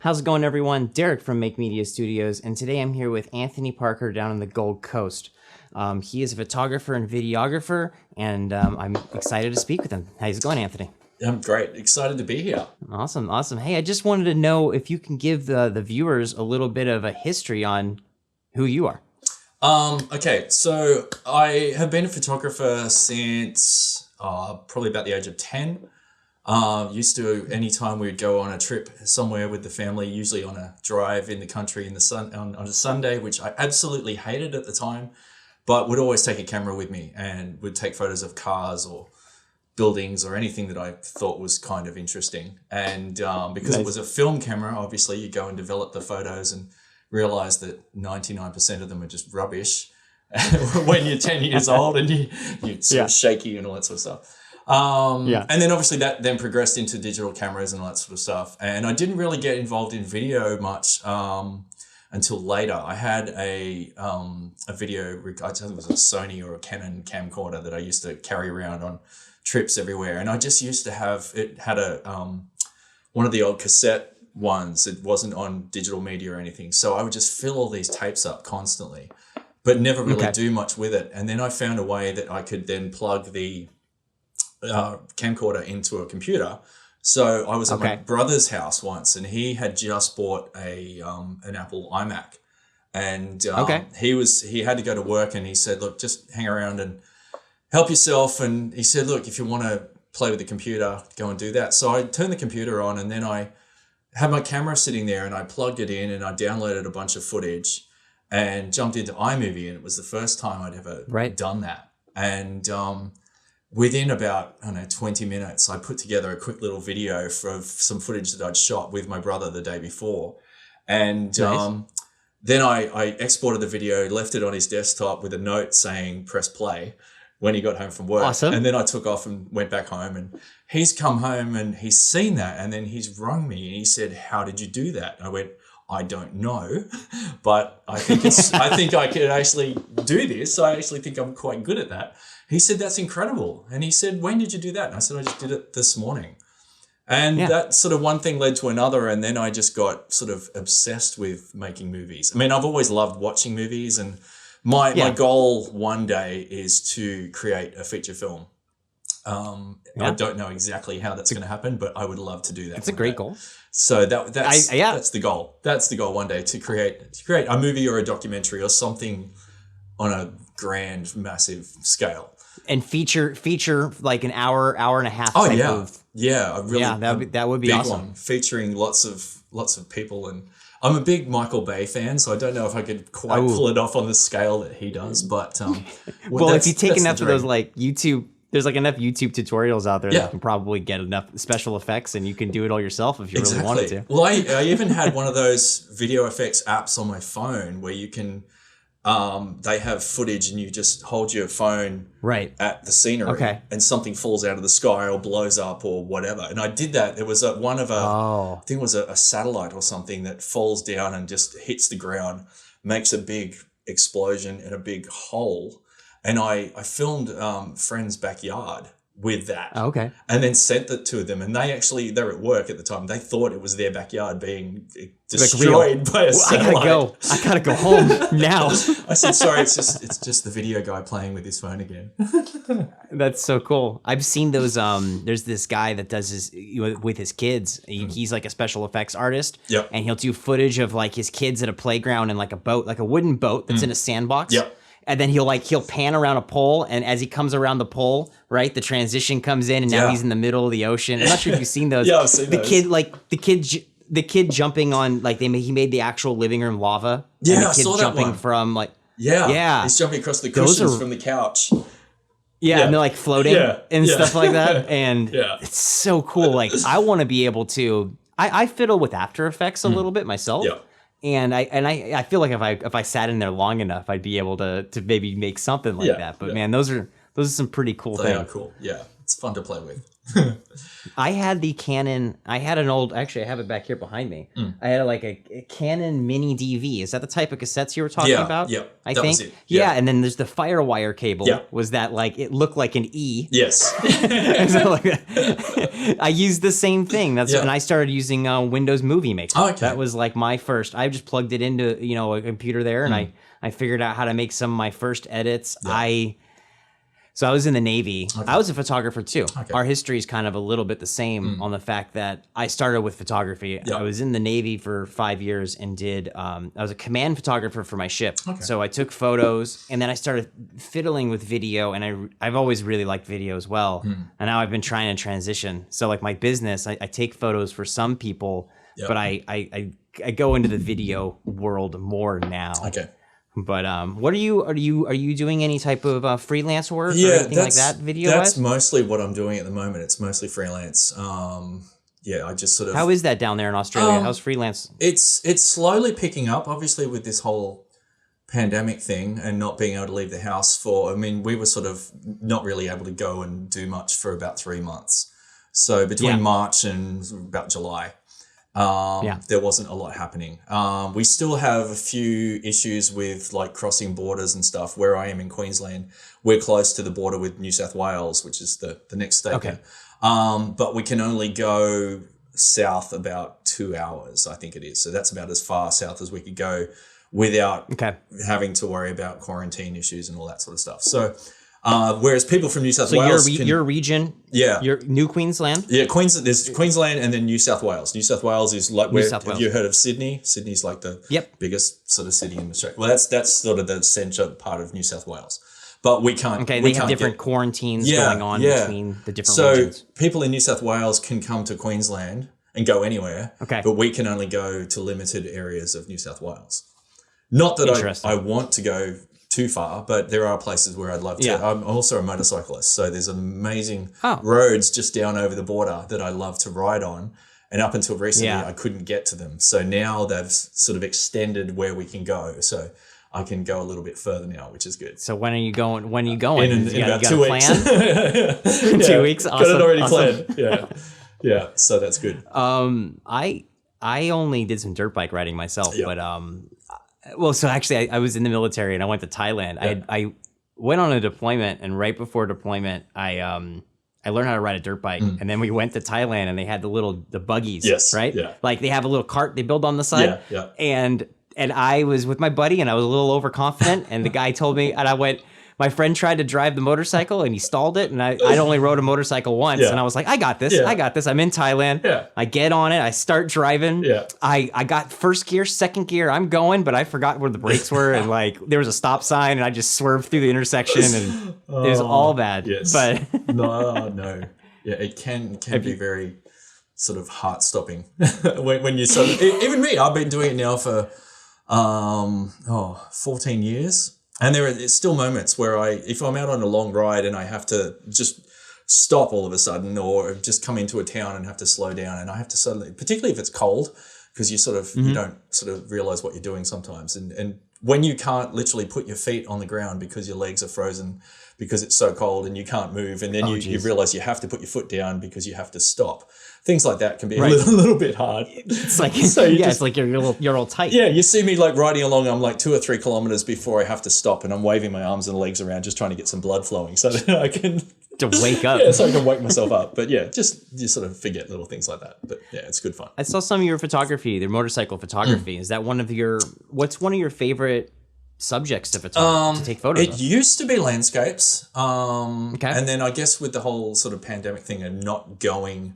How's it going, everyone? Derek from Make Media Studios, and today I'm here with Anthony Parker down on the Gold Coast. He is a photographer and videographer, and I'm excited to speak with him. How's it going, Anthony? I'm great. Excited to be here. Awesome, awesome. Hey, I just wanted to know if you can give the viewers a little bit of a history on who you are. Okay, so I have been a photographer since probably about the age of 10. Used to, anytime we'd go on a trip somewhere with the family, usually on a drive in the country in the sun on a Sunday, which I absolutely hated at the time, but would always take a camera with me and would take photos of cars or buildings or anything that I thought was kind of interesting. And because it was a film camera, obviously you go and develop the photos and realize that 99% of them are just rubbish when you're 10 years old and you're sort of shaky and all that sort of stuff. And then obviously that then progressed into digital cameras and all that sort of stuff. And I didn't really get involved in video much until later. I had a video, I think it was a Sony or a Canon camcorder that I used to carry around on trips everywhere. And I just used to have, it had a one of the old cassette ones. It wasn't on digital media or anything. So I would just fill all these tapes up constantly, but never really do much with it. And then I found a way that I could then plug the camcorder into a computer. So I was at my brother's house once, and he had just bought an Apple iMac, and he had to go to work, and he said, "Look, just hang around and help yourself." And he said, "Look, if you want to play with the computer, go and do that." So I turned the computer on, and then I had my camera sitting there, and I plugged it in, and I downloaded a bunch of footage, and jumped into iMovie, and it was the first time I'd ever done that. And within about, 20 minutes, I put together a quick little video of some footage that I'd shot with my brother the day before. And then I exported the video, left it on his desktop with a note saying, "Press play," when he got home from work. Awesome. And then I took off and went back home, and he's come home and he's seen that. And then he's rung me and he said, "How did you do that?" And I went, "I don't know, but I think I can actually do this. I actually think I'm quite good at that." He said, "That's incredible." And he said, "When did you do that?" And I said, "I just did it this morning." And that sort of one thing led to another. And then I just got sort of obsessed with making movies. I mean, I've always loved watching movies, and my goal one day is to create a feature film. I don't know exactly how that's going to happen, but I would love to do that. It's a great goal. So that's the goal. That's the goal one day, to create a movie or a documentary or something on a grand, massive scale. And feature like an hour and a half. That would be big awesome. One, featuring lots of people. And I'm a big Michael Bay fan, so I don't know if I could quite pull it off on the scale that he does. But well, if you take enough of those like YouTube. There's like enough YouTube tutorials out there that you can probably get enough special effects, and you can do it all yourself if you really wanted to. Well, I even had one of those video effects apps on my phone where you can, they have footage and you just hold your phone at the scenery and something falls out of the sky or blows up or whatever. And I did that. It was I think it was a satellite or something that falls down and just hits the ground, makes a big explosion in a big hole. And I filmed friend's backyard with that. And then sent it to them. And they're at work at the time. They thought it was their backyard being destroyed by a satellite. I gotta go home now. I said, "Sorry, it's just the video guy playing with his phone again." That's so cool. I've seen those. There's this guy that does his with his kids. He's like a special effects artist. And he'll do footage of like his kids at a playground in like a boat, like a wooden boat that's in a sandbox. And then he'll pan around a pole, and as he comes around the pole, the transition comes in, and now he's in the middle of the ocean. I'm not sure if you've seen those. I've seen those. The kid jumping on he made the actual living room lava. Yeah, and the I kid saw that jumping one. from he's jumping across the cushions from the couch. And they're like floating and stuff like that. And it's so cool. Like I want to be able to. I fiddle with After Effects a little bit myself. And I feel like if I sat in there long enough, I'd be able to maybe make something like that. But man, those are some pretty cool things. They are cool. Yeah, it's fun to play with. I had the Canon. I had an old. Actually, I have it back here behind me. I had like a Canon Mini DV. Is that the type of cassettes you were talking about? Yeah, I that think. was it. Yeah, and then there's the FireWire cable. Yeah. Was that like it looked like an E? Yes. So, like, I used the same thing. And I started using Windows Movie Maker. Oh, okay. That was like my first. I just plugged it into a computer there, and I figured out how to make some of my first edits. Yeah. So I was in the Navy. Okay. I was a photographer too. Okay. Our history is kind of a little bit the same on the fact that I started with photography. Yeah. I was in the Navy for 5 years and I was a command photographer for my ship. Okay. So I took photos and then I started fiddling with video, and I've always really liked video as well. And now I've been trying to transition. So like my business, I take photos for some people, but I go into the video world more now. Okay. But what are you doing any type of freelance work or anything like that video That's wise? mostly what I'm doing at the moment. It's mostly freelance. I just sort of. How is that down there in Australia? How's freelance? It's slowly picking up, obviously, with this whole pandemic thing and not being able to leave the house we were sort of not really able to go and do much for about 3 months. So between March and about July, there wasn't a lot happening. We still have a few issues with like crossing borders and stuff. Where I am in Queensland, we're close to the border with New South Wales, which is the next state. Okay. But we can only go south about 2 hours, I think it is. So that's about as far south as we could go without having to worry about quarantine issues and all that sort of stuff. So whereas people from New South Wales, your region, your New Queensland, Queensland. There's Queensland and then New South Wales. New South Wales is like have you heard of Sydney? Sydney's like the biggest sort of city in Australia. Well, that's sort of the central part of New South Wales. But we can't. Okay, they have different quarantines going on between the different regions. So people in New South Wales can come to Queensland and go anywhere. Okay, but we can only go to limited areas of New South Wales. Not that I want to go too far, but there are places where I'd love to. I'm also a motorcyclist, so there's amazing roads just down over the border that I love to ride on. And up until recently, I couldn't get to them. So now they've sort of extended where we can go. So I can go a little bit further now, which is good. So when are you going? When are you going? In about 2 weeks. 2 weeks. Awesome. Got it already planned. Yeah. So that's good. I only did some dirt bike riding myself, but so actually I was in the military and I went to Thailand. I went on a deployment, and right before deployment, I learned how to ride a dirt bike, and then we went to Thailand and they had the buggies, right? Yeah. Like they have a little cart they build on the side. Yeah. And I was with my buddy and I was a little overconfident, and the guy told me, and I went, my friend tried to drive the motorcycle and he stalled it, and I'd only rode a motorcycle once, and I was like, I got this. I'm in Thailand. Yeah. I get on it, I start driving. Yeah. I got first gear, second gear, I'm going, but I forgot where the brakes were, and like there was a stop sign and I just swerved through the intersection, and it was all bad. Yes. But no. Yeah, it can be very sort of heart stopping when you sort of, even me, I've been doing it now for 14 years. And there are still moments where if I'm out on a long ride and I have to just stop all of a sudden, or just come into a town and have to slow down, and I have to suddenly, particularly if it's cold, because you sort of, you don't sort of realize what you're doing sometimes. And when you can't literally put your feet on the ground because your legs are frozen because it's so cold and you can't move, and then you realize you have to put your foot down because you have to stop. Things like that can be a little bit hard. It's like, it's like you're all tight. Yeah, you see me like riding along, I'm like 2 or 3 kilometers before I have to stop, and I'm waving my arms and legs around just trying to get some blood flowing so that I can... to wake up. Yeah, so I can wake myself up. But yeah, you sort of forget little things like that. But yeah, it's good fun. I saw some of your photography, their motorcycle photography. Is that what's one of your favorite subjects to to take photos of? It used to be landscapes. And then I guess with the whole sort of pandemic thing and not going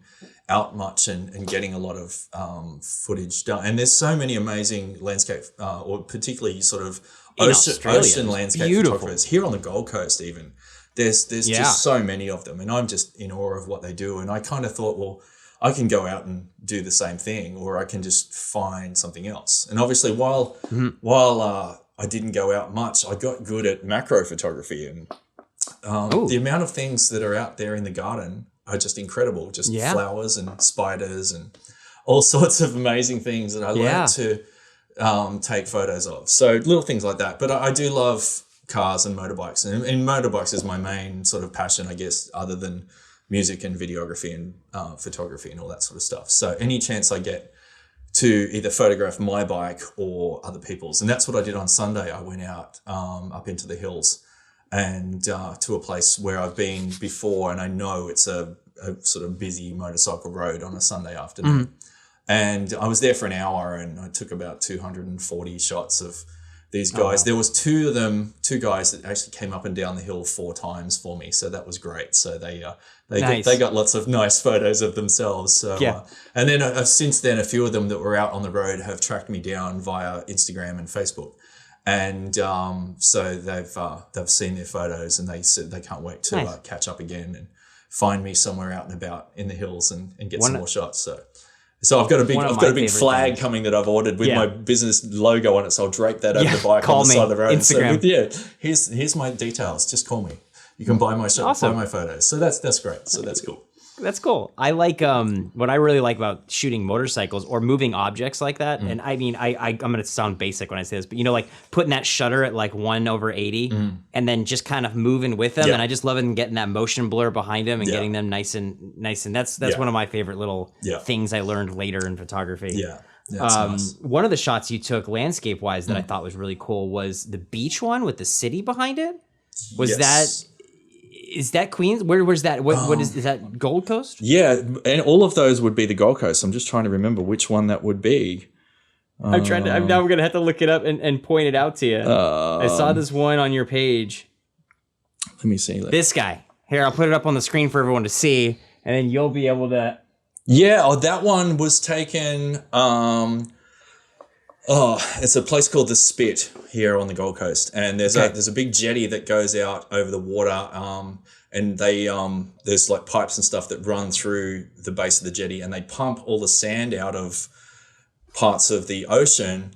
out much and getting a lot of footage done. And there's so many amazing landscape, or particularly sort of ocean landscape photographers here on the Gold Coast even. There's just so many of them, and I'm just in awe of what they do. And I kind of thought, well, I can go out and do the same thing, or I can just find something else. And obviously while I didn't go out much, I got good at macro photography, and the amount of things that are out there in the garden are just incredible. Just flowers and spiders and all sorts of amazing things that I learned to take photos of. So little things like that. But I do love cars and motorbikes, and motorbikes is my main sort of passion, I guess, other than music and videography and photography and all that sort of stuff. So any chance I get to either photograph my bike or other people's. And that's what I did on Sunday. I went out up into the hills and to a place where I've been before, and I know it's a sort of busy motorcycle road on a Sunday afternoon. Mm-hmm. And I was there for an hour and I took about 240 shots of these guys. Oh, wow. There was two guys that actually came up and down the hill 4 times for me. So that was great. So they got lots of nice photos of themselves. So, yeah. And then since then, a few of them that were out on the road have tracked me down via Instagram and Facebook. And so they've seen their photos and they said they can't wait to catch up again and find me somewhere out and about in the hills and get some more shots. So I've got a big flag coming that I've ordered with my business logo on it. So I'll drape that over the bike on the side of the road. Instagram. So here's my details. Just call me. You can buy my buy my photos. So that's great. So that's cool. That's cool. I like what I really like about shooting motorcycles or moving objects like that. And I mean, I'm going to sound basic when I say this, but like putting that shutter at like 1/80 and then just kind of moving with them. Yeah. And I just love it and getting that motion blur behind them and getting them nice and that's one of my favorite little things I learned later in photography. Yeah. Nice. One of the shots you took landscape wise that I thought was really cool was the beach one with the city behind it. Is that Queens? Where's that? What is that Gold Coast? Yeah, and all of those would be the Gold Coast. I'm just trying to remember which one that would be. Now we're gonna have to look it up and point it out to you. I saw this one on your page. Let me see. This guy. Here, I'll put it up on the screen for everyone to see, and then you'll be able to. Yeah, that one was taken. It's a place called the Spit here on the Gold Coast, and there's a big jetty that goes out over the water, and there's like pipes and stuff that run through the base of the jetty, and they pump all the sand out of parts of the ocean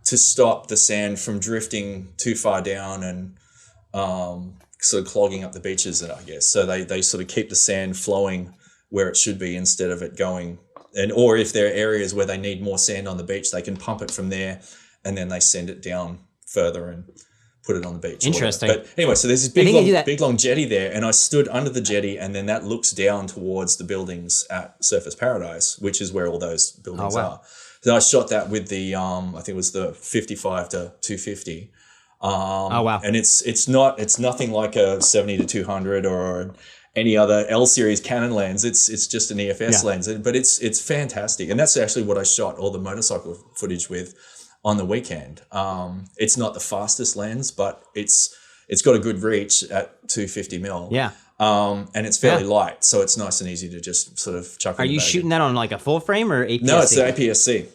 to stop the sand from drifting too far down and sort of clogging up the beaches, I guess. So they sort of keep the sand flowing where it should be instead of it going. Or if there are areas where they need more sand on the beach, they can pump it from there and then they send it down further and put it on the beach. Interesting. But anyway, so there's this big long jetty there, and I stood under the jetty, and then that looks down towards the buildings at Surfers Paradise, which is where all those buildings are. So I shot that with the I think it was the 55 to 250. And it's nothing like a 70 to 200 or any other L series Canon lens. It's just an EFS lens, but it's fantastic, and that's actually what I shot all the motorcycle footage with on the weekend. It's not the fastest lens, but it's got a good reach at 250 mil. Yeah. And it's fairly light, so it's nice and easy to just sort of chuck. Are you shooting that on like a full frame or APS-C? No, it's the APS-C.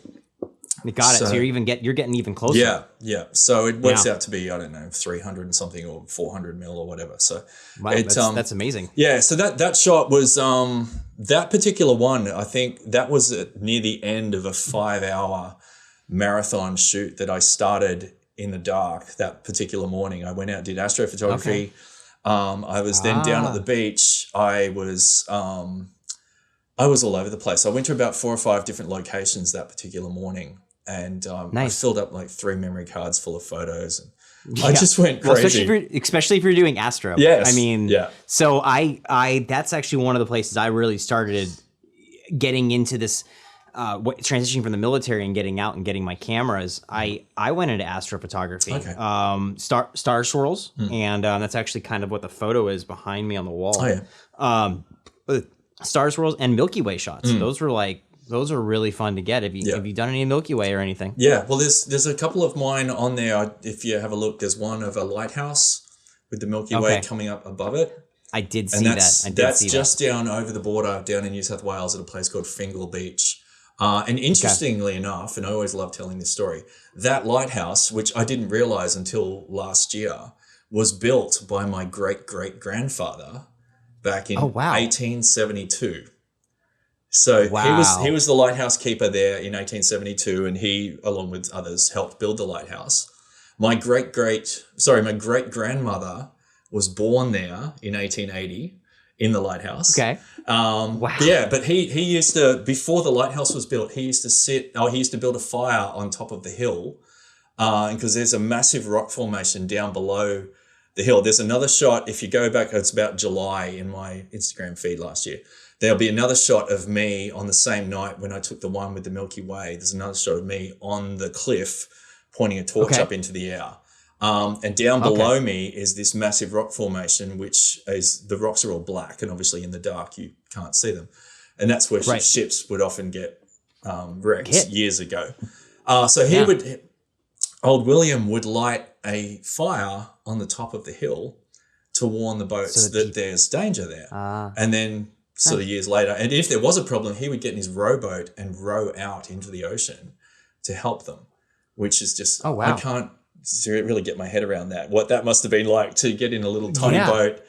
Got it. So you're getting even closer. Yeah. So it works out to be, I don't know, 300 and something or 400 mil or whatever. So that's amazing. Yeah. So that shot was that particular one. I think that was near the end of a 5-hour marathon shoot that I started in the dark that particular morning. I went out, did astrophotography. I was then down at the beach. I was all over the place. I went to about 4 or 5 different locations that particular morning. And I filled up like 3 memory cards full of photos, and I just went crazy. Well, especially if you're doing Astro. Yes. I mean, so I that's actually one of the places I really started getting into this transitioning from the military and getting out and getting my cameras. I went into astrophotography, star swirls, and that's actually kind of what the photo is behind me on the wall. Star swirls and Milky Way shots. Those were really fun to get. Have you done any Milky Way or anything? Yeah, well, there's a couple of mine on there. If you have a look, there's one of a lighthouse with the Milky Way coming up above it. I did see that. That's just down over the border, down in New South Wales at a place called Fingal Beach. And interestingly enough, and I always love telling this story, that lighthouse, which I didn't realize until last year, was built by my great-great-grandfather back in 1872. So he was the lighthouse keeper there in 1872, and he, along with others, helped build the lighthouse. My great-grandmother was born there in 1880 in the lighthouse. Okay. Yeah, but he used to, before the lighthouse was built, he used to build a fire on top of the hill, because there's a massive rock formation down below the hill. There's another shot. If you go back, it's about July in my Instagram feed last year. There'll be another shot of me on the same night when I took the one with the Milky Way. There's another shot of me on the cliff pointing a torch up into the air. And down below me is this massive rock formation, which is, the rocks are all black, and obviously in the dark you can't see them. And that's where ships would often get wrecked years ago. So old William would light a fire on the top of the hill to warn the boats that there's danger there. And then sort of years later, and if there was a problem, he would get in his rowboat and row out into the ocean to help them, which is just, I can't really get my head around that. What that must have been like to get in a little tiny boat,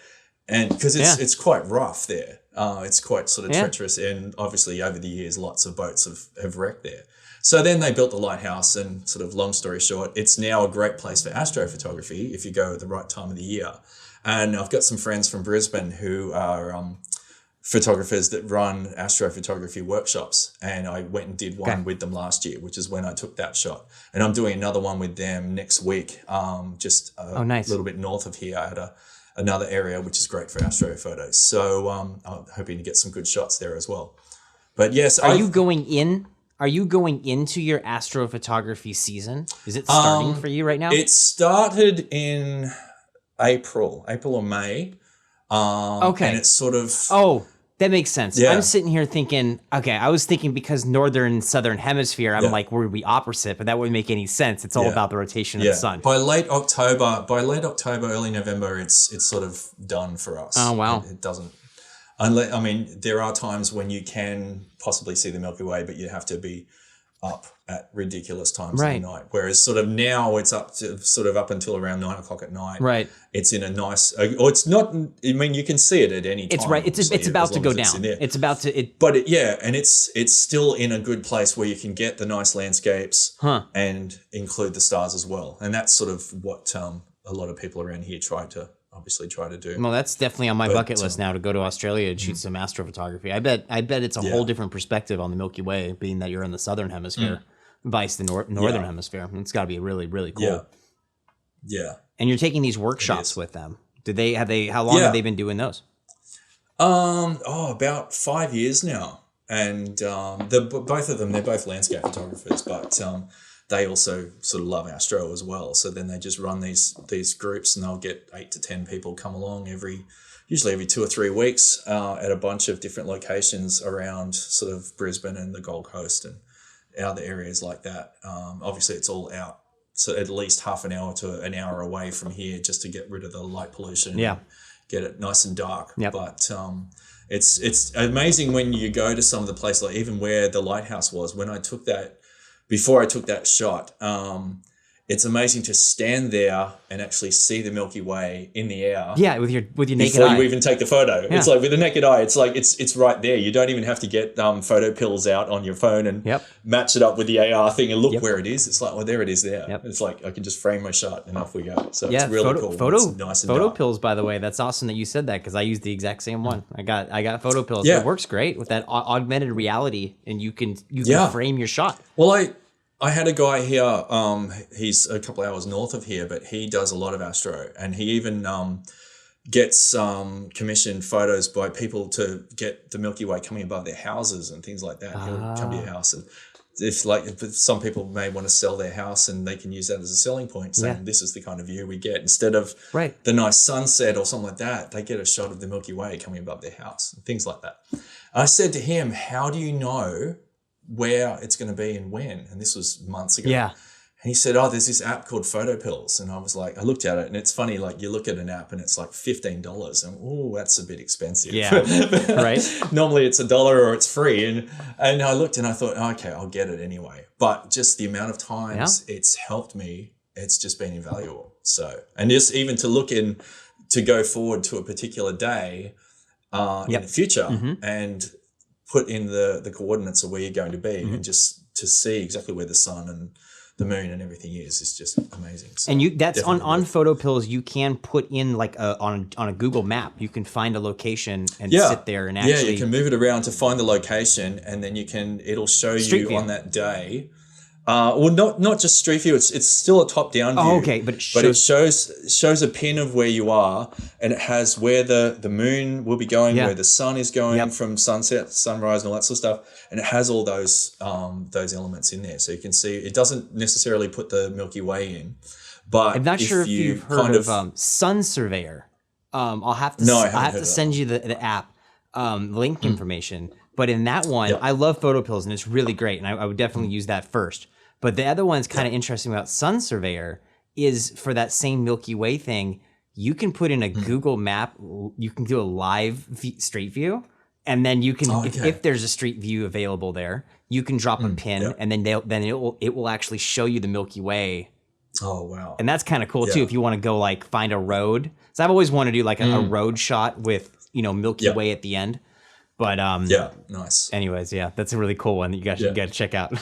and because it's quite rough there. It's quite sort of treacherous, and obviously over the years, lots of boats have wrecked there. So then they built the lighthouse, and sort of long story short, it's now a great place for astrophotography if you go at the right time of the year. And I've got some friends from Brisbane who are photographers that run astrophotography workshops, and I went and did one with them last year, which is when I took that shot. And I'm doing another one with them next week, just a little bit north of here at another area, which is great for astrophotos. So I'm hoping to get some good shots there as well. But yes, Are you going into your astrophotography season? Is it starting for you right now? It started in April or May. And it's sort of... Oh, that makes sense. Yeah. I'm sitting here thinking, I was thinking because northern and southern hemisphere, I'm like, we're opposite, but that wouldn't make any sense. It's all about the rotation of the sun. By late October, early November, it's sort of done for us. Oh, wow. It doesn't... I mean, there are times when you can possibly see the Milky Way, but you have to be up at ridiculous times of the night. Whereas sort of now it's up until around 9 o'clock at night. Right. It's in a nice, or it's not, I mean, you can see it at any time. It's right. It's about to go down. It's about to, and it's still in a good place where you can get the nice landscapes and include the stars as well. And that's sort of what a lot of people around here try to do. Well, that's definitely on my bucket list now, to go to Australia and shoot some astrophotography. I bet it's a whole different perspective on the Milky Way, being that you're in the southern hemisphere, vice the northern hemisphere. It's got to be really, really cool. Yeah. And you're taking these workshops with them. How long have they been doing those? About 5 years now. And both of them, they're both landscape photographers, but they also sort of love Astro as well. So then they just run these groups, and they'll get 8 to 10 people come along usually every 2 or 3 weeks at a bunch of different locations around sort of Brisbane and the Gold Coast and other areas like that. Obviously it's all out, so at least half an hour to an hour away from here, just to get rid of the light pollution. Yeah. Get it nice and dark. Yep. But it's amazing when you go to some of the places, like even where the lighthouse was, before I took that shot, it's amazing to stand there and actually see the Milky Way in the air. Yeah, with your naked eye. Before you even take the photo. Yeah. It's like with the naked eye, it's like it's right there. You don't even have to get photo pills out on your phone and match it up with the AR thing and look where it is. It's like, well, there it is there. Yep. It's like I can just frame my shot and off we go. So it's really cool. It's nice and photo dark. Pills, by the way, that's awesome that you said that, because I use the exact same one. I got photo pills. Yeah. It works great with that augmented reality, and you can frame your shot. Well, I had a guy here, he's a couple hours north of here, but he does a lot of Astro, and he even gets commissioned photos by people to get the Milky Way coming above their houses and things like that. He'll come to your house, and if some people may want to sell their house, and they can use that as a selling point, saying this is the kind of view we get. Instead of the nice sunset or something like that, they get a shot of the Milky Way coming above their house and things like that. I said to him, how do you know where it's going to be and when? And this was months ago. Yeah. And he said, there's this app called Photo Pills. And I was like, I looked at it, and it's funny, like you look at an app and it's like $15, and that's a bit expensive. Yeah. Right. Normally it's $1 or it's free. And I looked and I thought, okay, I'll get it anyway. But just the amount of times it's helped me, it's just been invaluable. So, and just even to go forward to a particular day in the future and put in the coordinates of where you're going to be, and just to see exactly where the sun and the moon and everything is just amazing. So and that's on Photo Pills. You can put in like on a Google map, you can find a location and sit there and actually you can move it around to find the location, and then it'll show you on that day Well, not just street view. It's still a top down view. Oh, okay, but it shows a pin of where you are, and it has where the moon will be going, where the sun is going from sunset, sunrise, and all that sort of stuff. And it has all those elements in there, so you can see. It doesn't necessarily put the Milky Way in, but I'm not sure if you've heard of Sun Surveyor. I'll have to send you the app link information. But in that one, I love photo pills, and it's really great, and I would definitely use that first. But the other one's kind of interesting about Sun Surveyor is for that same Milky Way thing, you can put in a Google map, you can do a live street view, and then you can, if there's a street view available there, you can drop a pin, and then it will actually show you the Milky Way. Oh, wow. And that's kind of cool, too, if you want to go, like, find a road. So I've always wanted to do, like, a road shot with, Milky Way at the end. But nice. Anyways, that's a really cool one that you guys should check out.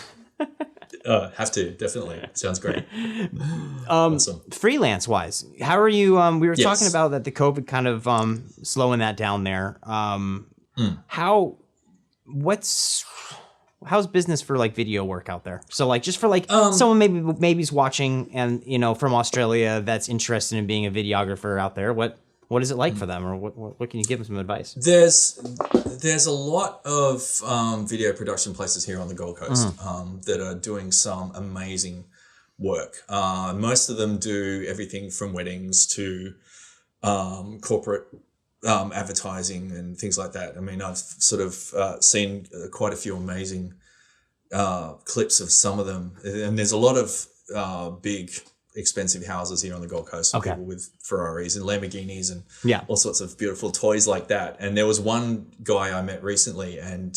Have to, definitely. Sounds great. Awesome. Freelance wise, how are you? We were talking about that the COVID kind of slowing that down there. How's business for like video work out there? So like just for like someone maybe's watching and from Australia that's interested in being a videographer out there, what is it like for them, or what can you give them some advice? There's a lot of video production places here on the Gold Coast that are doing some amazing work. Most of them do everything from weddings to corporate advertising and things like that. I mean, I've sort of seen quite a few amazing clips of some of them, and there's a lot of big expensive houses here on the Gold Coast, people with Ferraris and Lamborghinis and all sorts of beautiful toys like that. And there was one guy I met recently, and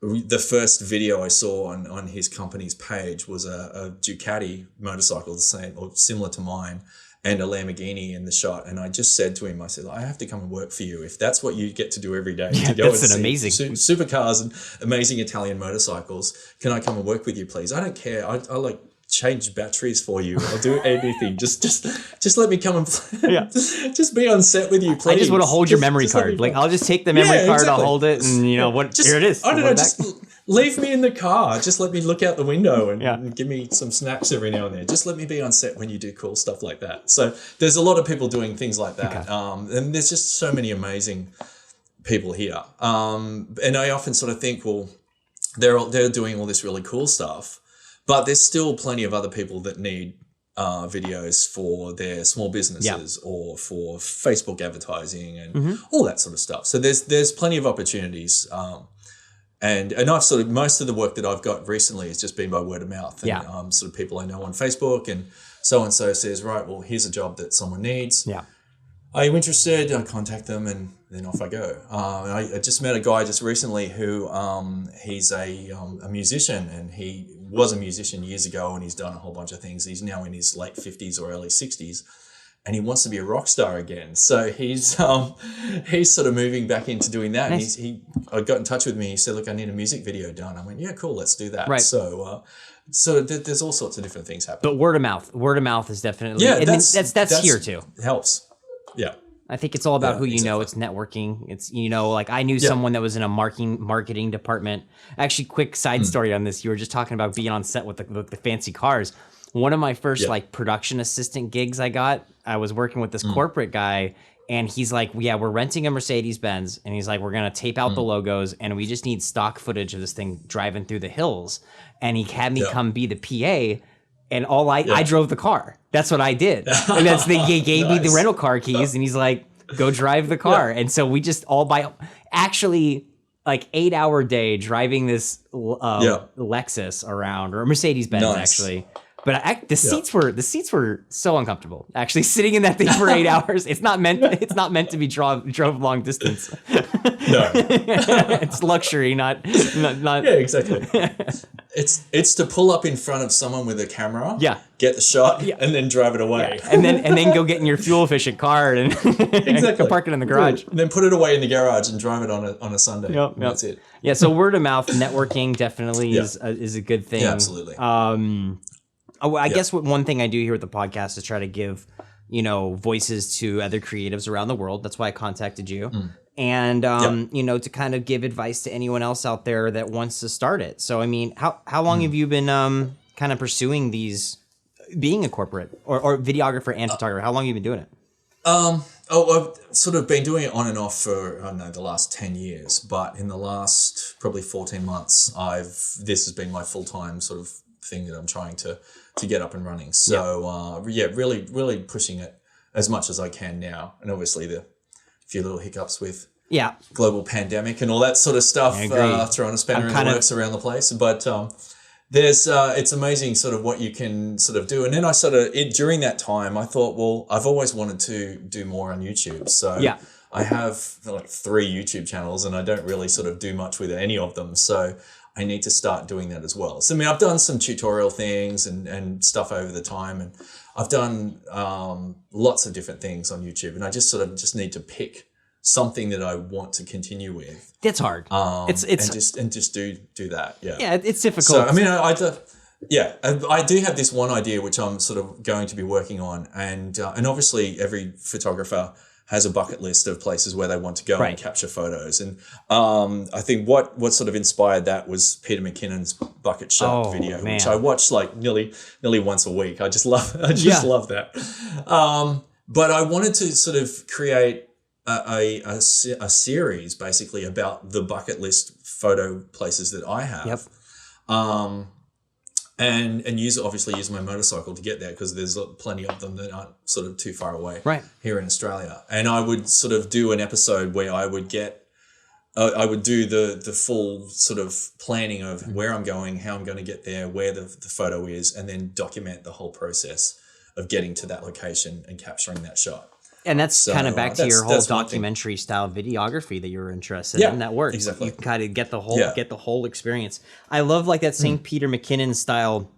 the first video I saw on his company's page was a Ducati motorcycle, the same or similar to mine, and a Lamborghini in the shot. And I just said to him, I said, I have to come and work for you if that's what you get to do every day. To go that's and amazing supercars and amazing Italian motorcycles. Can I come and work with you, please? I don't care. I like change batteries for you. I'll do anything. Just let me come and just be on set with you, please. I just want to hold your memory card. Like I'll just take the memory card, I'll hold it, and here it is. I don't know, just leave me in the car. Just let me look out the window and give me some snacks every now and then. Just let me be on set when you do cool stuff like that. So there's a lot of people doing things like that. And there's just so many amazing people here. And I often sort of think, well, they're doing all this really cool stuff, but there's still plenty of other people that need videos for their small businesses or for Facebook advertising and all that sort of stuff. So there's plenty of opportunities. And I've sort of, most of the work that I've got recently has just been by word of mouth. And sort of people I know on Facebook, and so says, right, well, here's a job that someone needs. Are you interested? I contact them, and then off I go. I just met a guy just recently who he's a musician, and he was a musician years ago, and he's done a whole bunch of things. He's now in his late 50s or early 60s, and he wants to be a rock star again. So he's sort of moving back into doing that. Nice. And I got in touch with me. He said, look, I need a music video done. I went, yeah, cool, let's do that. Right. So there's all sorts of different things happening. But word of mouth is definitely, that's here too. Helps. Yeah. I think it's all about who you know. It's networking. It's, like I knew someone that was in a marketing department. Actually, quick side story on this. You were just talking about being on set with the fancy cars. One of my first like production assistant gigs I was working with this corporate guy, and he's like, we're renting a Mercedes-Benz, and he's like, we're going to tape out the logos, and we just need stock footage of this thing driving through the hills. And he had me come be the PA, and I drove the car. That's what I did. And he gave me the rental car keys, and he's like, go drive the car. And so we just actually like 8-hour day driving this Lexus around, or Mercedes-Benz actually. But the seats were so uncomfortable. Actually, sitting in that thing for 8 hours, it's not meant to be drove long distance. No, it's luxury, not. Yeah, exactly. It's to pull up in front of someone with a camera. Yeah. Get the shot and then drive it away. Yeah. And then go get in your fuel efficient car and go park it in the garage. And then put it away in the garage and drive it on a Sunday. Yep. That's it. Yeah. So word of mouth networking definitely is a good thing. Yeah, absolutely. I guess one thing I do here with the podcast is try to give, voices to other creatives around the world. That's why I contacted you. and you know, to kind of give advice to anyone else out there that wants to start it. So, I mean, how long have you been kind of pursuing these, being a corporate or videographer and photographer? How long have you been doing it? I've sort of been doing it on and off for, I don't know, the last 10 years, but in the last probably 14 months, this has been my full-time sort of thing that I'm trying to get up and running. So, really pushing it as much as I can now. And obviously the few little hiccups with global pandemic and all that sort of stuff, throwing a spanner in the works around the place. But, it's amazing sort of what you can sort of do. And then I during that time, I thought, well, I've always wanted to do more on YouTube. So I have like 3 YouTube channels and I don't really sort of do much with any of them. So I need to start doing that as well. So I mean, I've done some tutorial things and stuff over the time, and I've done lots of different things on YouTube, and I just need to pick something that I want to continue with. It's hard. It's just do that. Yeah. Yeah, it's difficult. So I mean, I do have this one idea which I'm sort of going to be working on, and obviously every photographer has a bucket list of places where they want to go and capture photos. And I think what sort of inspired that was Peter McKinnon's bucket shot video, which I watched like nearly once a week. I just love that. But I wanted to sort of create a series basically about the bucket list photo places that I have. And use my motorcycle to get there, because there's plenty of them that aren't sort of too far away here in Australia. And I would sort of do an episode where I would do the full sort of planning of where I'm going, how I'm going to get there, where the photo is, and then document the whole process of getting to that location and capturing that shot. And that's kind of back to your whole documentary style videography that you were interested in. That works. Exactly. You can kind of get the whole experience. I love like that same Peter McKinnon style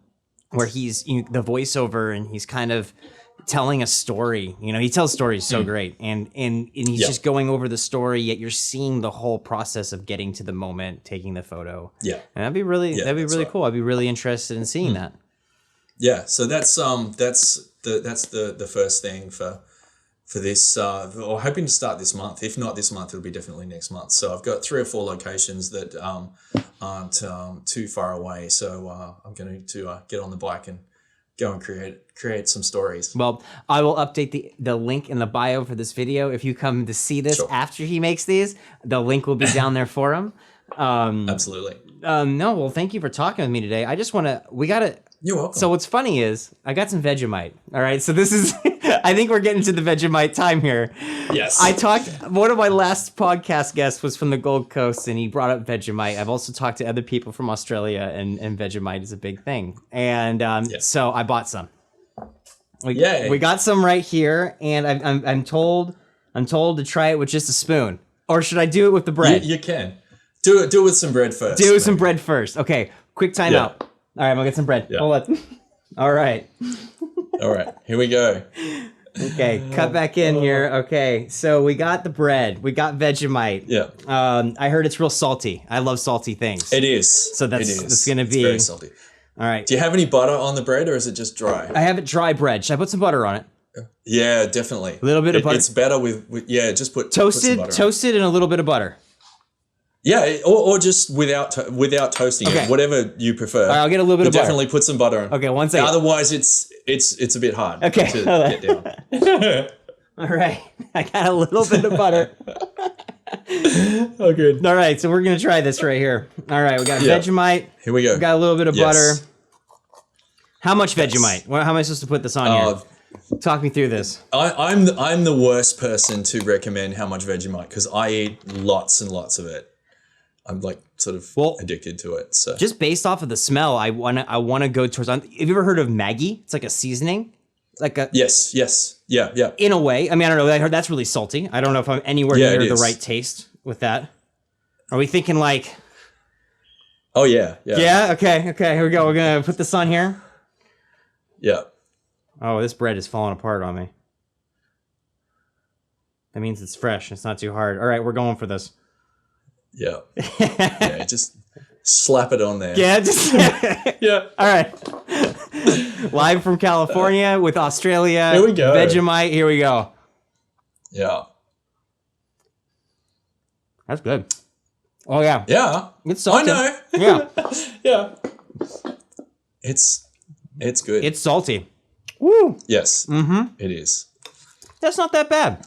where he's the voiceover and he's kind of telling a story. You know, he tells stories so great, and he's just going over the story, yet you're seeing the whole process of getting to the moment, taking the photo. Yeah, and that'd be really cool. I'd be really interested in seeing that. Yeah, so that's the first thing for this, or hoping to start this month. If not this month, it'll be definitely next month. So I've got 3 or 4 locations that aren't too far away. So I'm going to get on the bike and go and create some stories. Well, I will update the link in the bio for this video. If you come to see this after he makes these, the link will be down there for him. Absolutely. No, well, thank you for talking with me today. I just want to, You're welcome. So what's funny is I got some Vegemite. All right. So this is, I think we're getting to the Vegemite time here. Yes. One of my last podcast guests was from the Gold Coast and he brought up Vegemite. I've also talked to other people from Australia and Vegemite is a big thing. And so I bought some. We got some right here, and I'm told to try it with just a spoon. Or should I do it with the bread? You can. Do it with some bread first. Do it with some bread first. Okay. Quick time out. All right, I'm gonna get some bread. Yeah. Hold on. All right. All right, here we go. Okay, cut back in here. Okay, so we got the bread. We got Vegemite. Yeah. I heard it's real salty. I love salty things. It is. So that's gonna be very salty. All right. Do you have any butter on the bread, or is it just dry? I have it dry bread. Should I put some butter on it? Yeah, definitely. A little bit of butter. It's better with just put toasted and a little bit of butter. Yeah, or just without toasting it, whatever you prefer. All right, I'll get a little bit of butter. Definitely put some butter on. Okay, 1 second. Otherwise, it's a bit hard to get down. All right, I got a little bit of butter. Oh, good. All right, so we're gonna try this right here. All right, we got Vegemite. Here we go. We got a little bit of butter. How much Vegemite? Well, how am I supposed to put this on here? Talk me through this. I'm the worst person to recommend how much Vegemite, because I eat lots and lots of it. I'm like sort of addicted to it. So just based off of the smell, I wanna go towards. Have you ever heard of Maggi? It's like a seasoning. Like a yes, yeah. In a way, I mean, I don't know. I heard that's really salty. I don't know if I'm anywhere near the right taste with that. Are we thinking like? Oh yeah. Yeah. Okay. Here we go. We're gonna put this on here. Yeah. Oh, this bread is falling apart on me. That means it's fresh. It's not too hard. All right, we're going for this. Yeah. Just slap it on there. Yeah, All right. Live from California with Australia. Here we go. Vegemite. Here we go. Yeah. That's good. Oh yeah. Yeah. It's salty. I know. Yeah. Yeah. It's good. It's salty. Woo. Yes. Mm-hmm. It is. That's not that bad.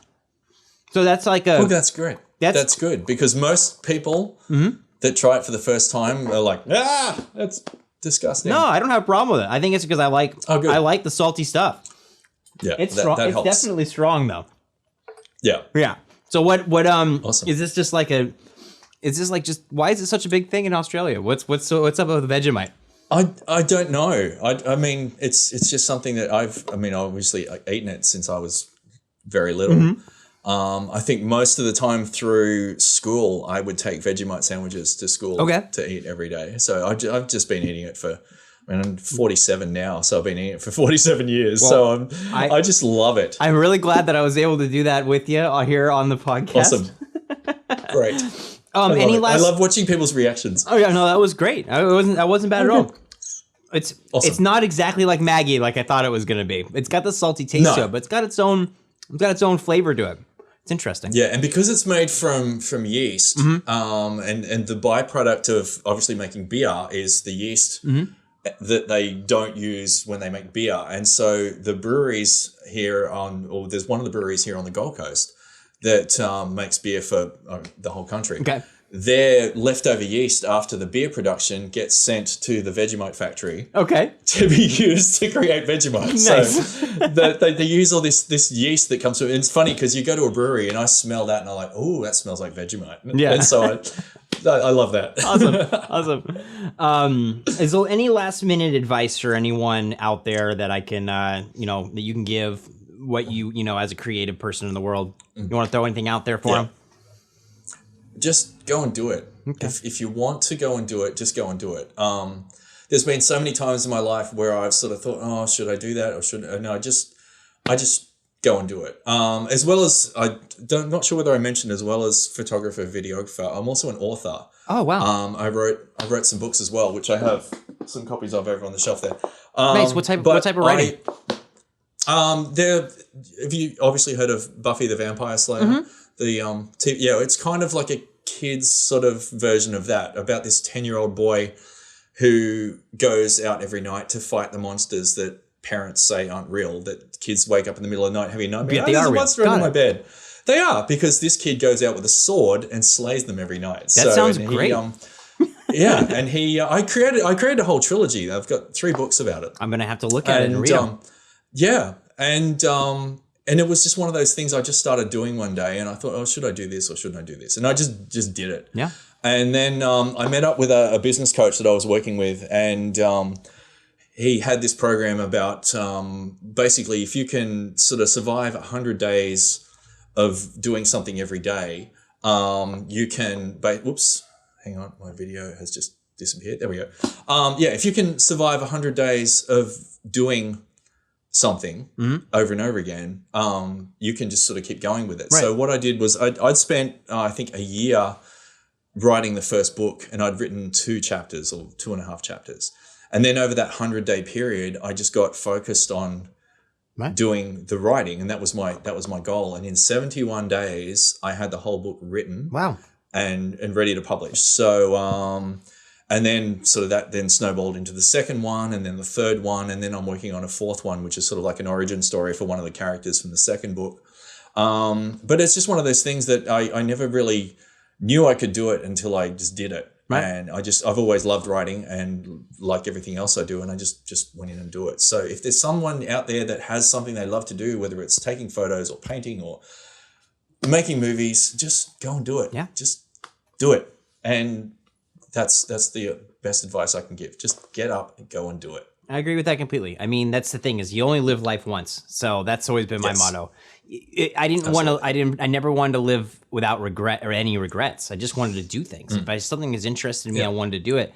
So that's like a... Well, that's great. That's good because most people that try it for the first time are like, that's disgusting. No, I don't have a problem with it. I think it's because I like the salty stuff. Yeah, it's strong. It's helps. definitely strong though. Yeah. Yeah. So what awesome. Is this just like is this like just why is it such a big thing in Australia? What's up with Vegemite? I don't know. I mean it's just something that obviously eaten it since I was very little. I think most of the time through school I would take Vegemite sandwiches to school to eat every day. So I've just been eating it for I'm 47 now, so I've been eating it for 47 years. Well, so I just love it. I'm really glad that I was able to do that with you here on the podcast. Awesome. Great. I love watching people's reactions. Oh yeah, no, that was great. I wasn't bad at all. It's awesome. It's not exactly like Maggie like I thought it was gonna be. It's got the salty taste to it, but it's got its own flavor to it. It's interesting. Yeah, and because it's made from yeast, and the byproduct of obviously making beer is the yeast that they don't use when they make beer. And so the breweries here there's one of the breweries here on the Gold Coast that makes beer for the whole country. Okay. Their leftover yeast after the beer production gets sent to the Vegemite factory. Okay. To be used to create Vegemite. Nice. So they use all this yeast that comes from it. And it's funny because you go to a brewery and I smell that and I'm like, oh, that smells like Vegemite. Yeah. And so I love that. Awesome. Is there any last minute advice for anyone out there that I can, that you can give what you as a creative person in the world? You want to throw anything out there for them? Just go and do it. Okay. If you want to go and do it, just go and do it. There's been so many times in my life where I've sort of thought, oh, should I do that or should I? No, I just go and do it. As well as not sure whether I mentioned as well as photographer, videographer. I'm also an author. Oh wow. I wrote some books as well, which I have some copies of over on the shelf there. Nice. What type of writing? Have you obviously heard of Buffy the Vampire Slayer? It's kind of like a kid's sort of version of that, about this 10-year-old boy who goes out every night to fight the monsters that parents say aren't real, that kids wake up in the middle of the night having nightmares. Yeah, there's a monster under my bed. They are, because this kid goes out with a sword and slays them every night. That sounds great. And I created a whole trilogy. I've got 3 books about it. I'm going to have to look at it and read them. And it was just one of those things I just started doing one day, and I thought, oh, should I do this or shouldn't I do this? And I just did it. Yeah. And then I met up with a business coach that I was working with, and he had this program about basically if you can sort of survive 100 days of doing something every day, you can. Whoops, hang on, my video has just disappeared. There we go. If you can survive 100 days of doing something over and over again, you can just sort of keep going with it. Right. So what I did was I'd spent, I think, a year writing the first book, and I'd written 2 chapters or 2.5 chapters. And then over that 100-day period, I just got focused on doing the writing, and that was my goal. And in 71 days, I had the whole book written. Wow. And ready to publish. So and then sort of that then snowballed into the second one, and then the third one, and then I'm working on a 4th one, which is sort of like an origin story for one of the characters from the second book. But it's just one of those things that I never really knew I could do it until I just did it. Right. And I've always loved writing, and like everything else I do, and I just went in and do it. So if there's someone out there that has something they love to do, whether it's taking photos or painting or making movies, just go and do it. Yeah. Just do it. And that's the best advice I can give. Just get up and go and do it. I agree with that completely. I mean, that's the thing, is you only live life once. So that's always been my motto. I never wanted to live without regret or any regrets. I just wanted to do things. If something is interested in me, I wanted to do it.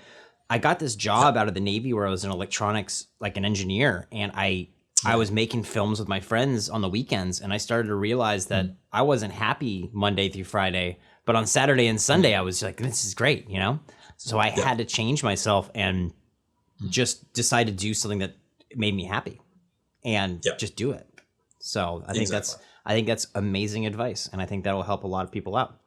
I got this job out of the Navy where I was in electronics, like an engineer, and I was making films with my friends on the weekends, and I started to realize that I wasn't happy Monday through Friday, but on Saturday and Sunday I was like, this is great, So I had to change myself and just decide to do something that made me happy, and just do it. So I think that's amazing advice, and I think that'll help a lot of people out.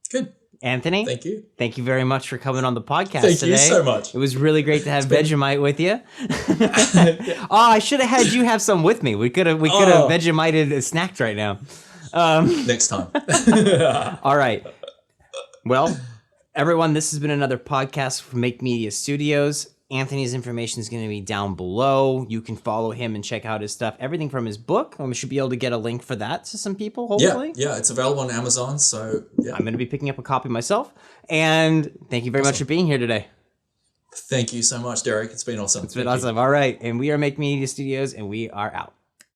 Good. Anthony, thank you very much for coming on the podcast today. Thank you so much. It was really great to have Vegemite with you. Oh, I should have had you have some with me. We could have Vegemited snacked right now. Next time. All right. Well, everyone, this has been another podcast from Make Media Studios. Anthony's information is going to be down below. You can follow him and check out his stuff. Everything from his book. We should be able to get a link for that to some people, hopefully. Yeah, it's available on Amazon. So yeah. I'm going to be picking up a copy myself. And thank you very much for being here today. Thank you so much, Derek. It's been awesome. It's been awesome. All right. And we are Make Media Studios, and we are out.